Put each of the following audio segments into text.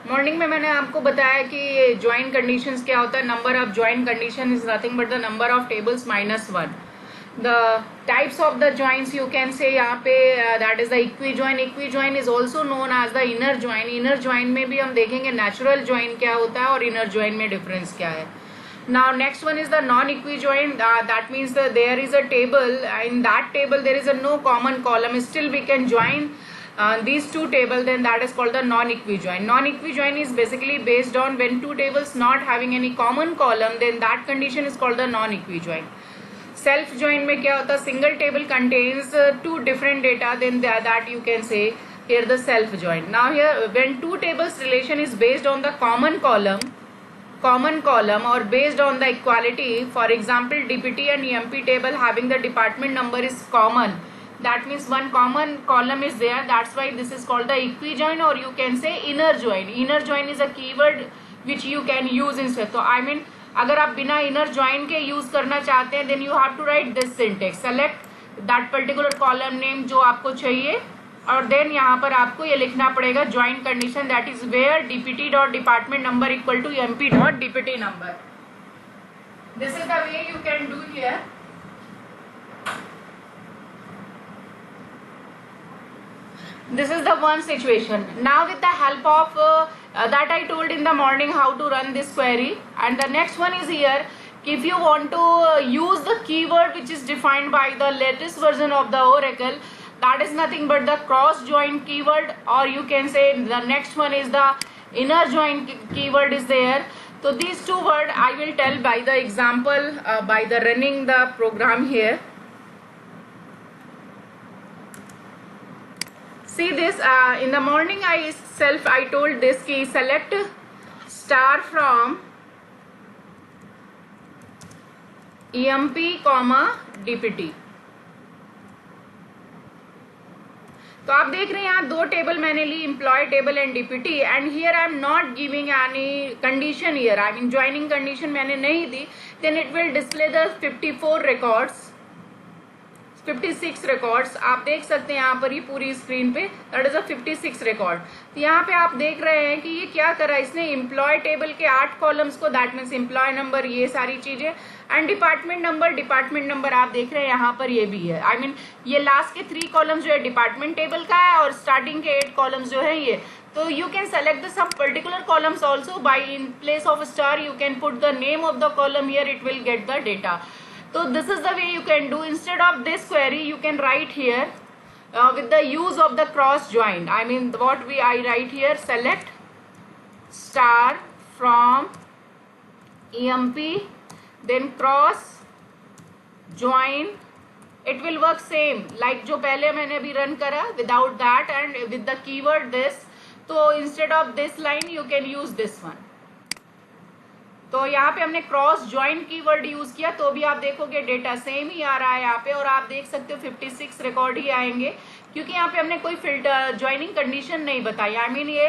Morning में मैंने आपको बताया कि ज्वाइन कंडीशंस क्या होता है. Number of join condition is nothing but the number of tables minus one. The types of the joins you can say यहाँ पे that is the equi join. Equi join is also known as the inner join. Inner join में भी हम देखेंगे natural join क्या होता है और इनर ज्वाइन में डिफरेंस क्या है. Now next one is the non-equijoin. That means that there is a table. In that table there is a no common column. Still we can join these two tables. Then that is called the non-equijoin. Non-equijoin is basically based on when two tables not having any common column. Then that condition is called the non-equijoin. Self join में क्या होता है? Single table contains two different data. Then that you can say here the self join. Now here when two tables relation is based on the common column or based on the equality, for example DPT and EMP table having the department number is common, that means one common column is there. That's why this is called the equijoin, or you can say inner join. Inner join is a keyword which you can use instead. तो I mean अगर आप बिना inner join के use करना चाहते हैं then you have to write this syntax. Select that particular column name जो आपको चाहिए और देन यहाँ पर आपको ये लिखना पड़ेगा join condition, that is where DPT dot department number equal to MP dot DPT number. This is the way you can do here. This is the one situation. Now with the help of that I told in the morning how to run this query, and the next one is here. If you want to use the keyword which is defined by the latest version of the Oracle, that is nothing but the cross join keyword, or you can say the next one is the inner join keyword is there. So these two words I will tell by the example, by the running the program here. See this, in the morning I told this key select star from EMP comma DPT. तो आप देख रहे हैं यहाँ दो table मैंने ली, employ table and DPT, and here I am not giving any condition here. I mean joining condition मैंने नहीं दी. Then it will display the 54 records, 56 records. आप देख सकते हैं यहाँ पर ये पूरी स्क्रीन पे दैट इज अ 56 रिकॉर्ड. तो यहाँ पे आप देख रहे हैं कि ये क्या करा इसने, एम्प्लॉय टेबल के 8 कॉलम्स को, दैट मीन्स एम्प्लॉय नंबर, ये सारी चीजें, एंड डिपार्टमेंट नंबर आप देख रहे हैं यहाँ पर ये भी है. आई मीन ये लास्ट के 3 कॉलम्स जो है डिपार्टमेंट टेबल का है और स्टार्टिंग के 8 कॉलम्स जो है ये. तो you can select the some particular columns also by in place of star you can put the name of the column here, it will get the data. So this is the way you can do. Instead of this query you can write here with the use of the cross join. I mean what I write here, select star from EMP then cross join. It will work same like जो पहले मैंने अभी run करा without that and with the keyword this. तो instead of this line you can use this one. तो यहाँ पे हमने क्रॉस ज्वाइन कीवर्ड यूज किया तो भी आप देखोगे डेटा सेम ही आ रहा है यहाँ पे, और आप देख सकते हो 56 रिकॉर्ड ही आएंगे क्योंकि यहाँ पे हमने कोई फिल्टर ज्वाइनिंग कंडीशन नहीं बताई. आई मीन ये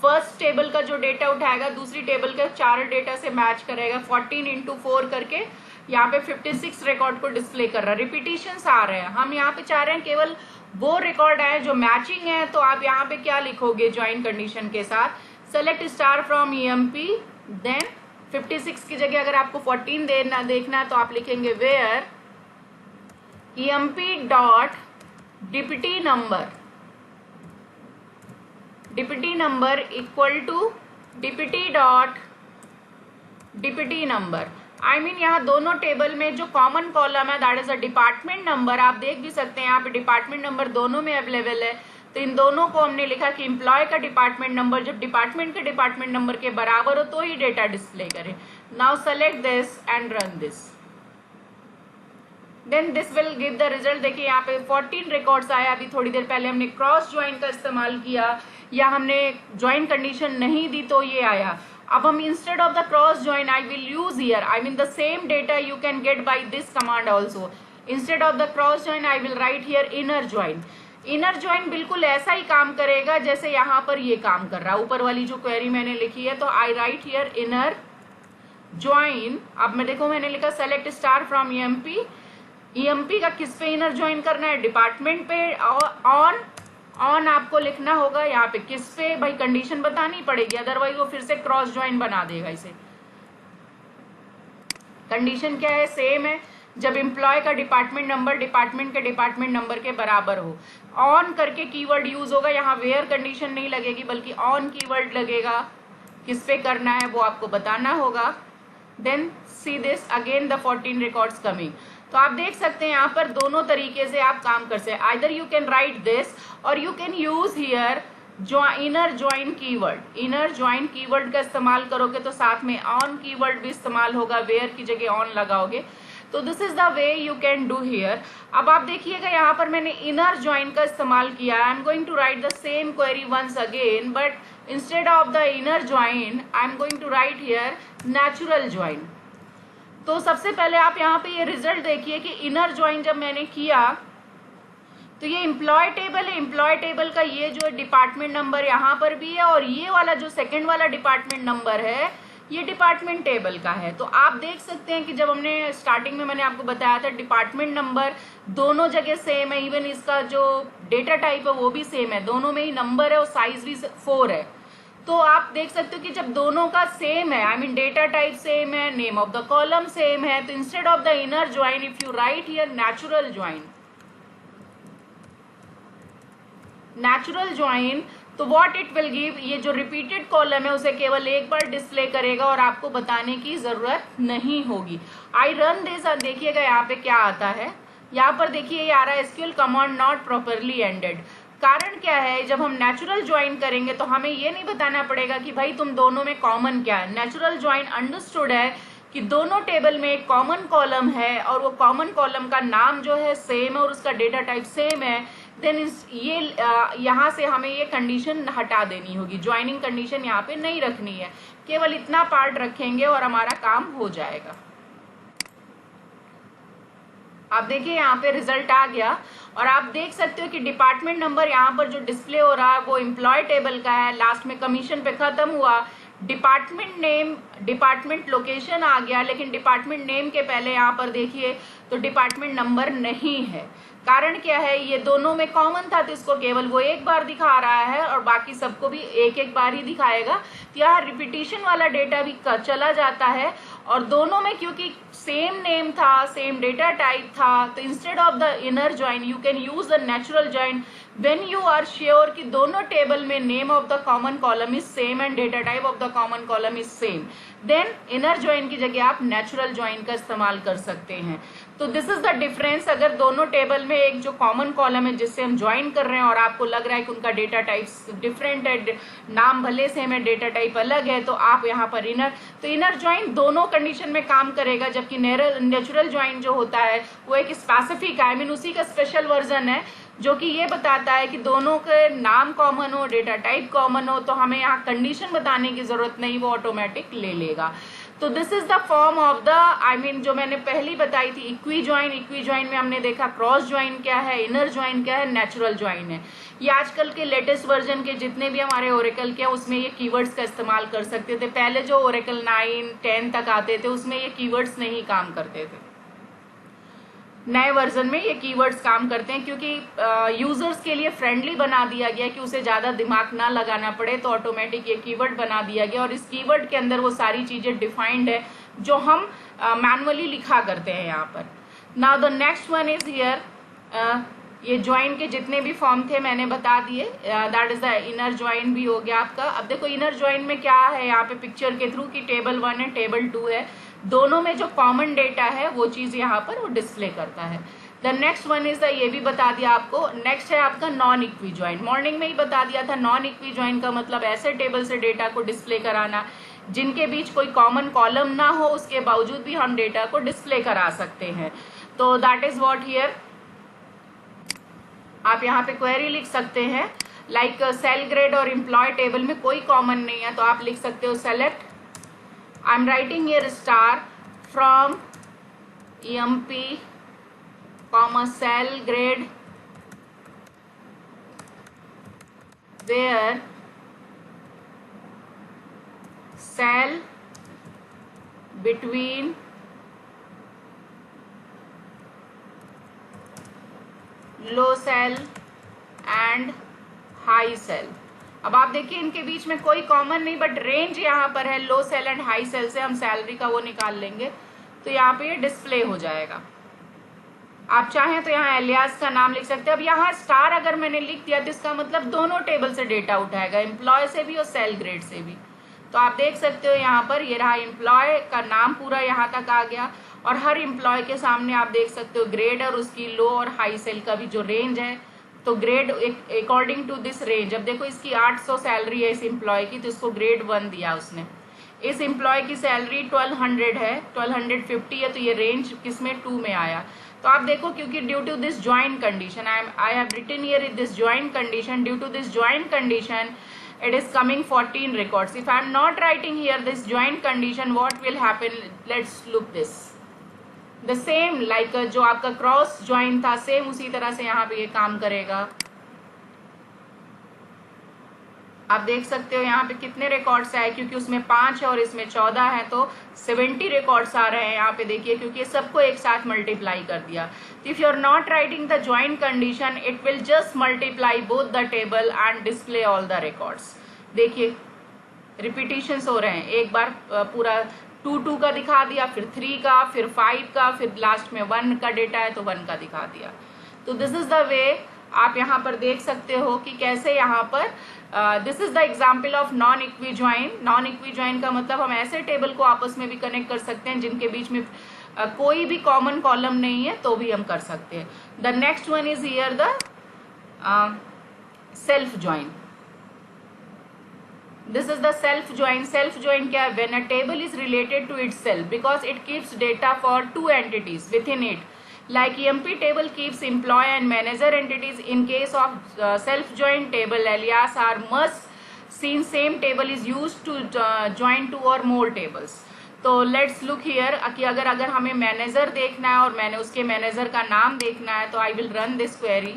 फर्स्ट टेबल का जो डेटा उठाएगा दूसरी टेबल के 4 डेटा से मैच करेगा, 14 into 4 करके यहाँ पे 56 रिकॉर्ड को डिस्प्ले कर रहा है. रिपीटिशंस आ रहे हैं, हम यहाँ पे चाह रहे हैं केवल वो रिकॉर्ड आए जो मैचिंग है. तो आप यहाँ पे क्या लिखोगे ज्वाइन कंडीशन के साथ, select star from EMP, then 56 की जगह अगर आपको 14 देखना है तो आप लिखेंगे where EMP dot DPT number equal to DPT dot DPT number. I mean यहाँ दोनों टेबल में जो कॉमन कॉलम है that is a department number. आप देख भी सकते हैं यहाँ पे डिपार्टमेंट नंबर दोनों में अवेलेबल है. तो इन दोनों को हमने लिखा कि एम्प्लॉय का डिपार्टमेंट नंबर जब डिपार्टमेंट के डिपार्टमेंट नंबर के बराबर हो तो ही डेटा डिस्प्ले करे. Now select this and run this, then this will give the result. देखिए यहाँ पे 14 रिकॉर्ड्स आया. अभी थोड़ी देर पहले हमने क्रॉस ज्वाइन का इस्तेमाल किया या हमने ज्वाइन कंडीशन नहीं दी तो ये आया. अब हम instead of the cross join I will use here, I mean the same data you can get by this command also. Instead of the cross join I will write here inner join. Inner join बिल्कुल ऐसा ही काम करेगा जैसे यहाँ पर ये काम कर रहा है. ऊपर वाली जो क्वेरी मैंने लिखी है तो आई राइट हियर इनर ज्वाइन. अब मैं देखो मैंने लिखा select star from EMP. EMP का किस पे इनर ज्वाइन करना है, डिपार्टमेंट पे ऑन ऑन आपको लिखना होगा यहाँ पे। किस पे भाई, कंडीशन बतानी पड़ेगी, अदरवाइज वो फिर से क्रॉस ज्वाइन बना देगा इसे। कंडीशन क्या है, सेम है, जब एम्प्लॉय का डिपार्टमेंट नंबर डिपार्टमेंट के डिपार्टमेंट नंबर के बराबर हो। ऑन करके कीवर्ड यूज होगा, यहाँ वेयर कंडीशन नहीं लगेगी बल्कि ऑन कीवर्ड लगेगा। किस पे करना है वो आपको बताना होगा। Then see this again the 14 records coming. तो आप देख सकते हैं यहाँ पर दोनों तरीके से आप काम कर सकते हैं। Either you can write this or you can use here inner join keyword. Inner join keyword का इस्तेमाल करोगे तो साथ में ऑन कीवर्ड भी इस्तेमाल होगा, वेयर की जगह ऑन लगाओगे। तो this is the way you can do here. अब आप देखिएगा यहाँ पर मैंने इनर ज्वाइन का इस्तेमाल किया। I am going to write the same query once again, but instead of the inner join I am going to write here natural join. तो सबसे पहले आप यहाँ पे ये रिजल्ट देखिए कि इनर ज्वाइन जब मैंने किया तो ये एम्प्लॉय टेबल है। एम्प्लॉय टेबल का ये जो डिपार्टमेंट नंबर यहाँ पर भी है और ये वाला जो सेकंड वाला डिपार्टमेंट नंबर है ये डिपार्टमेंट टेबल का है। तो आप देख सकते हैं कि जब हमने स्टार्टिंग में मैंने आपको बताया था डिपार्टमेंट नंबर दोनों जगह सेम है, इवन इसका जो डेटा टाइप है वो भी सेम है, दोनों में ही नंबर है और साइज भी 4 है। तो आप देख सकते हो कि जब दोनों का सेम है, I mean data type same है, name of the column same है, तो instead of the inner join if you write here natural join, natural join, तो व्हाट इट विल गिव, ये जो रिपीटेड कॉलम है उसे केवल एक बार डिस्प्ले करेगा और आपको बताने की जरूरत नहीं होगी। आई रन दिस, देखिएगा यहाँ पे क्या आता है। यहाँ पर देखिए ये आ रहा है SQL command not properly ended. कारण क्या है, जब हम नेचुरल ज्वाइन करेंगे तो हमें ये नहीं बताना पड़ेगा कि भाई तुम दोनों में कॉमन क्या है। नेचुरल ज्वाइन अंडरस्टूड है कि दोनों टेबल में एक कॉमन कॉलम है और वो कॉमन कॉलम का नाम जो है सेम है और उसका डेटा टाइप सेम है। देन ये यहाँ से हमें ये कंडीशन हटा देनी होगी, ज्वाइनिंग कंडीशन यहाँ पे नहीं रखनी है, केवल इतना पार्ट रखेंगे और हमारा काम हो जाएगा। आप देखिए यहाँ पे रिजल्ट आ गया और आप देख सकते हो कि डिपार्टमेंट नंबर यहाँ पर जो डिस्प्ले हो रहा है वो एम्प्लॉय टेबल का है, लास्ट में कमीशन पे खत्म हुआ। डिपार्टमेंट नेम, डिपार्टमेंट लोकेशन आ गया, लेकिन डिपार्टमेंट नेम के पहले यहाँ पर देखिए तो डिपार्टमेंट नंबर नहीं है। कारण क्या है, ये दोनों में कॉमन था तो इसको केवल वो एक बार दिखा रहा है और बाकी सबको भी एक एक बार ही दिखाएगा। तो यहाँ रिपीटिशन वाला डेटा भी चला जाता है और दोनों में क्योंकि सेम नेम था, सेम डेटा टाइप था, तो instead of the inner join you can use the natural join when you are sure कि दोनों टेबल में name of the common column is same and data type of the common column is same. Then inner join की जगह आप natural join का इस्तेमाल कर सकते हैं। तो दिस इज द डिफरेंस। अगर दोनों टेबल में एक जो कॉमन कॉलम है जिससे हम ज्वाइन कर रहे हैं और आपको लग रहा है कि उनका डेटा टाइप डिफरेंट है, नाम भले सेम है, डेटा टाइप अलग है, तो आप यहाँ पर इनर ज्वाइन दोनों कंडीशन में काम करेगा। जबकि नेचुरल ज्वाइन जो होता है वो एक स्पेसिफिक, आई मीन उसी का स्पेशल वर्जन है जो कि ये बताता है कि दोनों के नाम कॉमन हो, डेटा टाइप कॉमन हो, तो हमें यहाँ कंडीशन बताने की जरूरत नहीं, वो ऑटोमेटिक ले लेगा। तो this is the form of the, I mean जो मैंने पहली बताई थी इक्वी ज्वाइन। इक्वी ज्वाइन में हमने देखा क्रॉस ज्वाइन क्या है, इनर ज्वाइन क्या है, नेचुरल ज्वाइन है। ये आजकल के लेटेस्ट वर्जन के जितने भी हमारे ओरेकल के उसमें ये कीवर्ड्स का इस्तेमाल कर सकते थे। पहले जो ओरेकल 9, 10 तक आते थे उसमें ये कीवर्ड्स नहीं काम करते थे। नए वर्जन में ये कीवर्ड्स काम करते हैं क्योंकि यूजर्स के लिए फ्रेंडली बना दिया गया कि उसे ज्यादा दिमाग ना लगाना पड़े, तो ऑटोमेटिक ये कीवर्ड बना दिया गया और इस कीवर्ड के अंदर वो सारी चीजें डिफाइंड है जो हम मैनुअली लिखा करते हैं यहाँ पर। Now the next one is here, ये ज्वाइन के जितने भी फॉर्म थे मैंने बता दिए, that is the inner join भी हो गया आपका। अब देखो इनर ज्वाइन में क्या है, यहाँ पे पिक्चर के थ्रू की टेबल 1 है, टेबल 2 है, दोनों में जो कॉमन डेटा है वो चीज यहाँ पर वो डिस्प्ले करता है। The next one is the, ये भी बता दिया आपको। नेक्स्ट है आपका नॉन इक्वी ज्वाइन। मॉर्निंग में ही बता दिया था, नॉन इक्वी ज्वाइन का मतलब ऐसे टेबल से डेटा को डिस्प्ले कराना जिनके बीच कोई कॉमन कॉलम ना हो, उसके बावजूद भी हम डेटा को डिस्प्ले करा सकते हैं। तो दैट इज व्हाट हियर। आप यहाँ पे क्वेरी लिख सकते हैं लाइक सेल ग्रेड और एम्प्लॉय टेबल में कोई कॉमन नहीं है, तो आप लिख सकते हो select, I'm writing here star from EMP, comma cell grade where cell between low cell and high cell. अब आप देखिए इनके बीच में कोई कॉमन नहीं, बट रेंज यहाँ पर है, लो सेल एंड हाई सेल से हम सैलरी का वो निकाल लेंगे, तो यहाँ पे ये डिस्प्ले हो जाएगा। आप चाहें तो यहाँ एलियास का नाम लिख सकते हैं। अब यहाँ स्टार अगर मैंने लिख दिया तो इसका मतलब दोनों टेबल से डेटा उठाएगा, एम्प्लॉय से भी और सेल ग्रेड से भी। तो आप देख सकते हो यहाँ पर ये रहा एम्प्लॉय का नाम पूरा यहाँ तक आ गया, और हर एम्प्लॉय के सामने आप देख सकते हो ग्रेड और उसकी लो और हाई सेल का भी जो रेंज है, तो grade according to this range. अब देखो इसकी 800 सैलरी है इस एम्प्लॉय की, तो इसको ग्रेड 1 दिया उसने। इस एम्प्लॉय की सैलरी 1200 है, 1250 है, तो ये रेंज किसमें 2 में आया। तो आप देखो क्योंकि due to this joint condition, I have written here this joint condition, due to this joint condition it is coming 14 records. If I am not writing here this joint condition, what will happen? Let's look this. The same like जो आपका cross joint था, same उसी तरह से यहाँ पे ये काम करेगा। आप देख सकते हो यहाँ पे कितने रिकॉर्ड्स आए, क्योंकि उसमें 5 है और इसमें 14 है, तो 70 रिकॉर्ड्स आ रहे हैं यहाँ पे। देखिए क्योंकि सबको एक साथ मल्टीप्लाई कर दिया। If you are not writing the joint condition, it will just multiply both the table and display all the records. देखिए रिपीटिशंस हो रहे हैं, एक बार पूरा 2 का दिखा दिया, फिर 3 का, फिर 5 का, फिर लास्ट में 1 का डेटा है तो 1 का दिखा दिया। तो दिस इज द वे आप यहाँ पर देख सकते हो कि कैसे यहाँ पर this is the example of non equi join. Non equi join का मतलब हम ऐसे टेबल को आपस में भी कनेक्ट कर सकते हैं जिनके बीच में कोई भी कॉमन कॉलम नहीं है, तो भी हम कर सकते हैं। The next one is here the self join. This is the self join. Self join क्या है? When a table is related to itself because it keeps data for 2 entities within it. Like EMP table keeps employee and manager entities. In case of self join table, alias are must seen same table is used to join 2 or more tables. तो let's look here कि अगर हमें manager देखना है और मैंने उसके manager का नाम देखना है, तो I will run this query.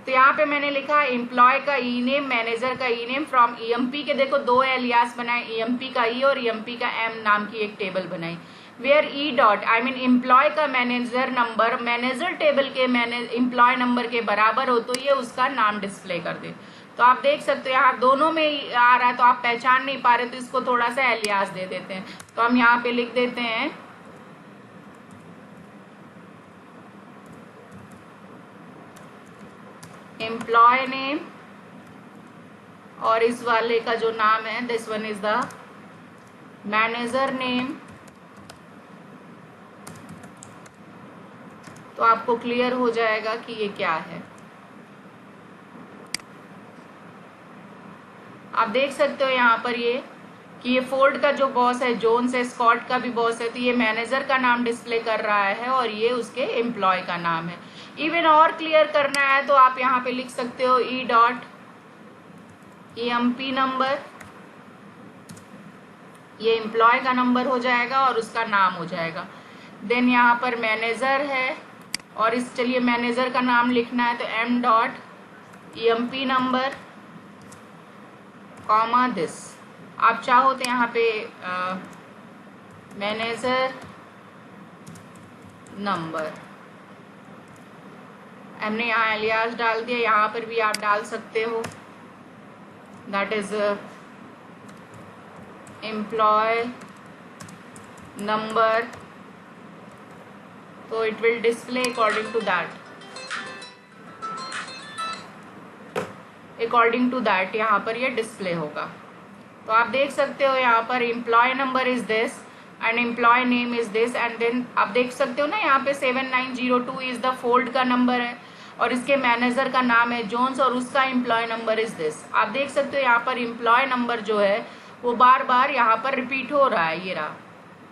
तो यहाँ पे मैंने लिखा एम्प्लॉय का ई नेम, मैनेजर का ई नेम फ्रॉम ईएमपी के। देखो 2 एलियास बनाए, ईएमपी का ई और ईएमपी का एम नाम की एक टेबल बनाई। Where E dot I mean employee का मैनेजर नंबर मैनेजर टेबल के एम्प्लॉय नंबर के बराबर हो, तो ये उसका नाम डिस्प्ले कर दे। तो आप देख सकते हो यहाँ दोनों में आ रहा है, तो आप पहचान नहीं पा रहे, तो इसको थोड़ा सा एलियास दे देते हैं। तो हम यहाँ पे लिख देते हैं एम्प्लॉय नेम, और इस वाले का जो नाम है this one is the manager name. तो आपको क्लियर हो जाएगा कि ये क्या है। आप देख सकते हो यहाँ पर ये कि ये फोर्ड का जो बॉस है, जोन्स है, स्कॉट का भी बॉस है, तो ये मैनेजर का नाम डिस्प्ले कर रहा है और ये उसके एम्प्लॉय का नाम है। इवन और क्लियर करना है तो आप यहाँ पे लिख सकते हो ई डॉट ईएमपी नंबर, ये एम्प्लॉय का नंबर हो जाएगा और उसका नाम हो जाएगा। देन यहाँ पर मैनेजर है और इस चलिए मैनेजर का नाम लिखना है, तो M dot EMP number comma this. आप चाहो तो यहाँ पे मैनेजर नंबर, हमने यहाँ एलियास डाल दिया, यहाँ पर भी आप डाल सकते हो, दैट इज एम्प्लॉय नंबर, तो it will display according to that, यहाँ पर ये डिस्प्ले होगा। तो आप देख सकते हो यहाँ पर employee number is this and employee name is this, and then आप देख सकते हो ना यहाँ पे 7902 इज द फोल्ड का नंबर है और इसके मैनेजर का नाम है जोन्स और उसका एम्प्लॉय नंबर इज दिस। आप देख सकते हो यहाँ पर एम्प्लॉय नंबर जो है वो बार बार यहाँ पर रिपीट हो रहा है, ये रहा,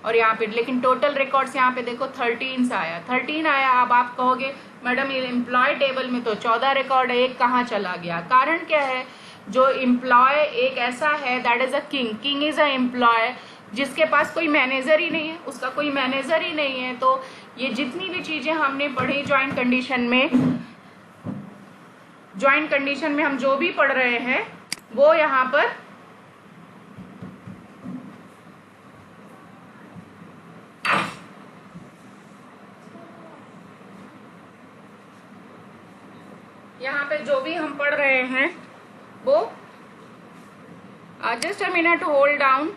और यहाँ पे लेकिन टोटल रिकॉर्ड्स यहाँ पे देखो 13 आया, 13 आया। अब आप कहोगे मैडम ये एम्प्लॉय टेबल में तो 14 रिकॉर्ड है, एक कहाँ चला गया? कारण क्या है, जो एम्प्लॉय एक ऐसा है that is a king, king is a employee जिसके पास कोई मैनेजर ही नहीं है, उसका कोई मैनेजर ही नहीं है। तो ये जितनी भी चीजें हमने पढ़ी ज्वाइंट कंडीशन में हम जो भी पढ़ रहे हैं वो यहाँ पर यहाँ पे जो भी हम पढ़ रहे हैं वो just a minute, hold down.